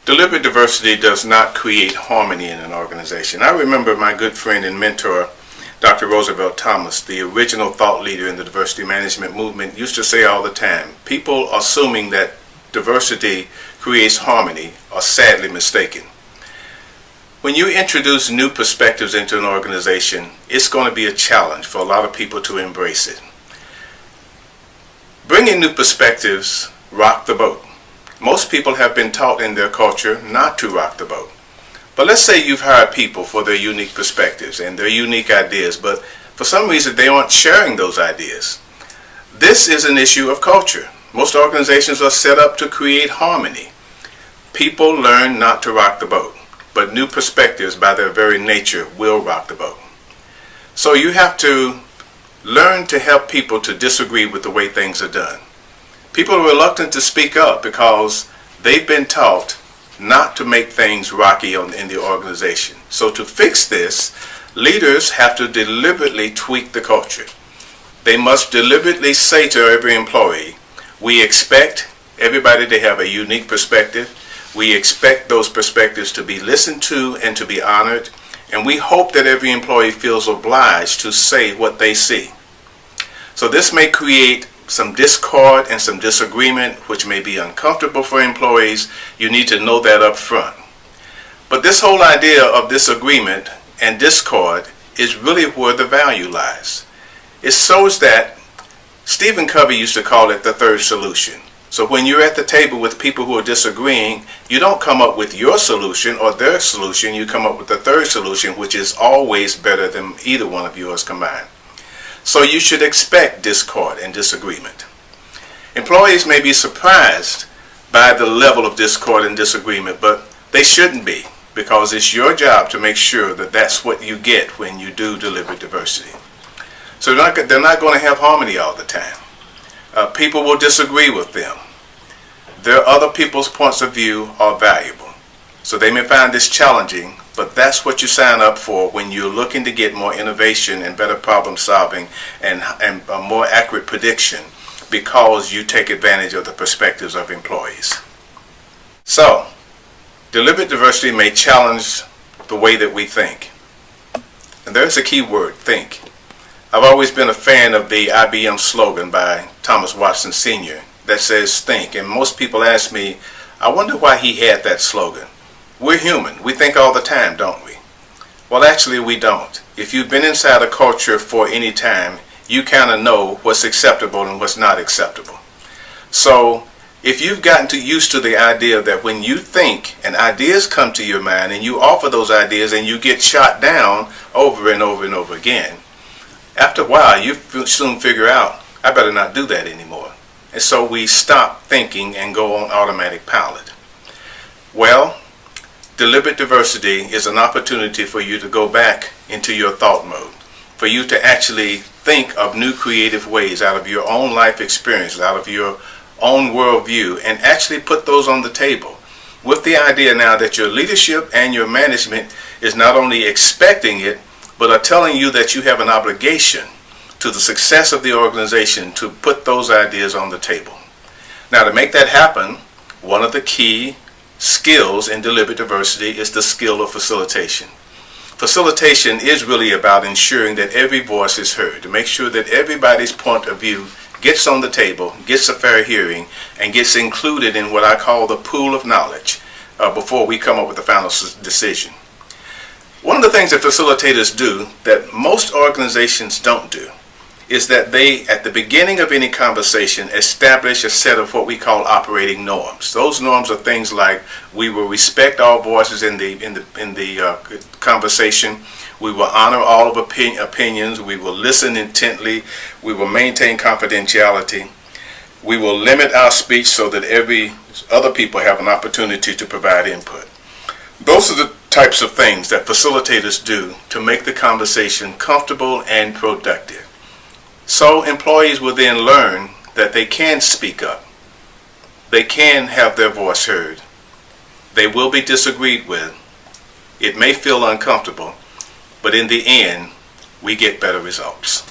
Deliberate diversity does not create harmony in an organization. I remember my good friend and mentor, Dr. Roosevelt Thomas, the original thought leader in the diversity management movement, used to say all the time, people assuming that diversity creates harmony are sadly mistaken. When you introduce new perspectives into an organization, it's going to be a challenge for a lot of people to embrace it. Bringing new perspectives rock the boat. Most people have been taught in their culture not to rock the boat. But let's say you've hired people for their unique perspectives and their unique ideas, but for some reason they aren't sharing those ideas. This is an issue of culture. Most organizations are set up to create harmony. People learn not to rock the boat, but new perspectives by their very nature will rock the boat. So you have to learn to help people to disagree with the way things are done. People are reluctant to speak up because they've been taught not to make things rocky in the organization. So to fix this, leaders have to deliberately tweak the culture. They must deliberately say to every employee, we expect everybody to have a unique perspective. We expect those perspectives to be listened to and to be honored. And we hope that every employee feels obliged to say what they see. So this may create some discord and some disagreement, which may be uncomfortable for employees. You need to know that up front. But this whole idea of disagreement and discord is really where the value lies. It shows that Stephen Covey used to call it the third solution. So when you're at the table with people who are disagreeing, you don't come up with your solution or their solution. You come up with the third solution, which is always better than either one of yours combined. So you should expect discord and disagreement. Employees may be surprised by the level of discord and disagreement, but they shouldn't be, because it's your job to make sure that that's what you get when you do deliberate diversity. So they're not going to have harmony all the time. People will disagree with them. Their other people's points of view are valuable. So they may find this challenging, but that's what you sign up for when you're looking to get more innovation and better problem solving and a more accurate prediction, because you take advantage of the perspectives of employees. So, deliberate diversity may challenge the way that we think. And there's a key word, think. I've always been a fan of the IBM slogan by Thomas Watson Sr. that says think. And most people ask me, I wonder why he had that slogan. We're human. We think all the time, don't we? Well, actually, we don't. If you've been inside a culture for any time, you kind of know what's acceptable and what's not acceptable. So if you've gotten used to the idea that when you think and ideas come to your mind and you offer those ideas and you get shot down over and over and over again, after a while you soon figure out, I better not do that anymore. And so we stop thinking and go on automatic pilot. Well, deliberate diversity is an opportunity for you to go back into your thought mode, for you to actually think of new creative ways out of your own life experiences, out of your own worldview, and actually put those on the table with the idea now that your leadership and your management is not only expecting it, but are telling you that you have an obligation to the success of the organization to put those ideas on the table. Now, to make that happen, one of the key skills in deliberate diversity is the skill of facilitation. Facilitation is really about ensuring that every voice is heard, to make sure that everybody's point of view gets on the table, gets a fair hearing, and gets included in what I call the pool of knowledge before we come up with the final decision. One of the things that facilitators do that most organizations don't do is that they, at the beginning of any conversation, establish a set of what we call operating norms. Those norms are things like we will respect all voices in the conversation. We will honor all of opinions. We will listen intently. We will maintain confidentiality. We will limit our speech so that other people have an opportunity to provide input. Those are the types of things that facilitators do to make the conversation comfortable and productive. So employees will then learn that they can speak up. They can have their voice heard. They will be disagreed with. It may feel uncomfortable, but in the end, we get better results.